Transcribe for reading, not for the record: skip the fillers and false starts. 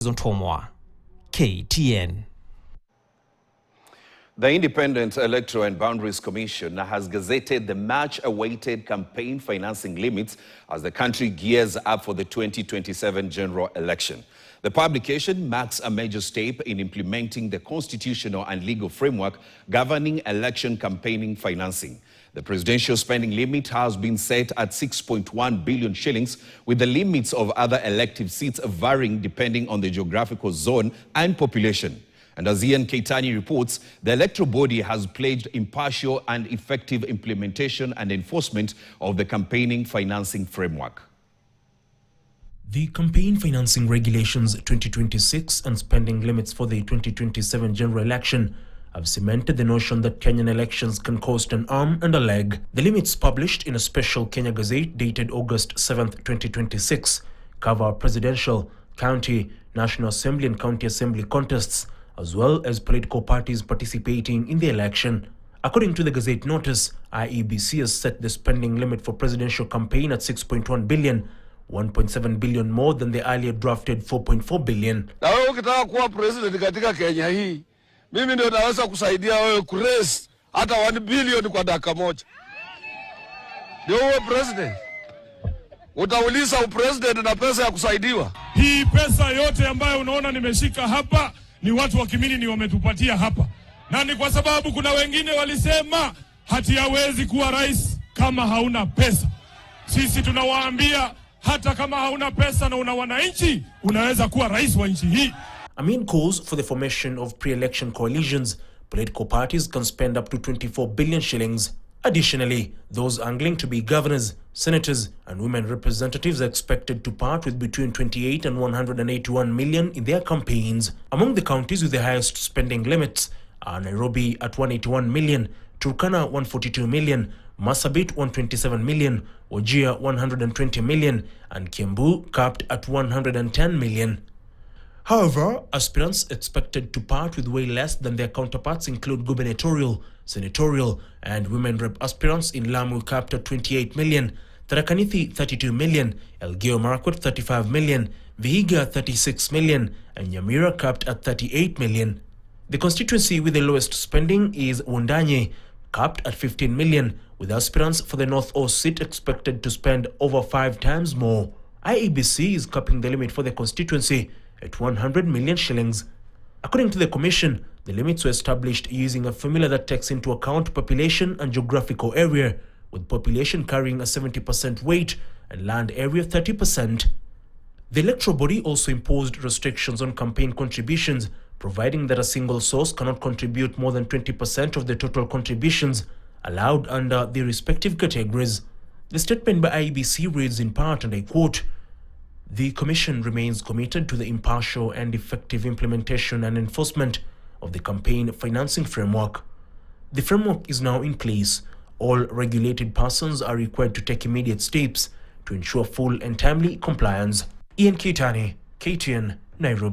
Zontomwa, KTN. The Independent Electoral and Boundaries Commission has gazetted the much-awaited campaign financing limits as the country gears up for the 2027 general election. The publication marks a major step in implementing the constitutional and legal framework governing election campaigning financing. The presidential spending limit has been set at 6.1 billion shillings, with the limits of other elective seats varying depending on the geographical zone and population. And as Ian Keitani reports, the electoral body has pledged impartial and effective implementation and enforcement of the campaigning financing framework. The Campaign Financing Regulations 2026 and spending limits for the 2027 general election have cemented the notion that Kenyan elections can cost an arm and a leg. The limits, published in a special Kenya Gazette dated August 7, 2026, cover presidential, county, National Assembly and County Assembly contests, as well as political parties participating in the election. According to the Gazette notice, IEBC has set the spending limit for presidential campaign at 6.1 billion, 1.7 billion more than the earlier drafted 4.4 billion. Na wewe ukitaka kuwa president katika Kenya hii, mimi ndio naweza kusaidia wewe kuraise hata 1 billion kwa dakika moja. Ndio wewe president. Utauliza upresident na pesa ya kusaidiwa. Hii pesa yote ambayo unaona nimeshika hapa ni watu wa Kimini ni wametupatia hapa. Na ni kwa sababu kuna wengine walisema hati hawezi kuwa rais kama hauna pesa. Sisi tunawaambia hata kama hauna pesa na una wananchi, unaweza kuwa rais wa nchi hii. Amid calls for the formation of pre-election coalitions, political parties can spend up to 24 billion shillings. Additionally, those angling to be governors, senators, and women representatives are expected to part with between 28 and 181 million in their campaigns. Among the counties with the highest spending limits are Nairobi at 181 million, Turkana 142 million, Marsabit 127 million, Wajir 120 million, and Kiambu capped at 110 million. However, aspirants expected to part with way less than their counterparts include gubernatorial, senatorial, and women rep aspirants in Lamu capped at 28 million, Tharaka Nithi 32 million, Elgeyo Marakwet 35 million, Vihiga 36 million, and Nyamira capped at 38 million. The constituency with the lowest spending is Wundanyi, capped at 15 million, with aspirants for the North East seat expected to spend over 5 times more. IEBC is capping the limit for the constituency at 100 million shillings. According to the commission, the limits were established using a formula that takes into account population and geographical area, with population carrying a 70% weight and land area 30%. The electoral body also imposed restrictions on campaign contributions, providing that a single source cannot contribute more than 20% of the total contributions allowed under the respective categories. The statement by IEBC reads in part, and I quote, "The Commission remains committed to the impartial and effective implementation and enforcement of the campaign financing framework. The framework is now in place. All regulated persons are required to take immediate steps to ensure full and timely compliance." Ian Keitani, KTN, Nairobi.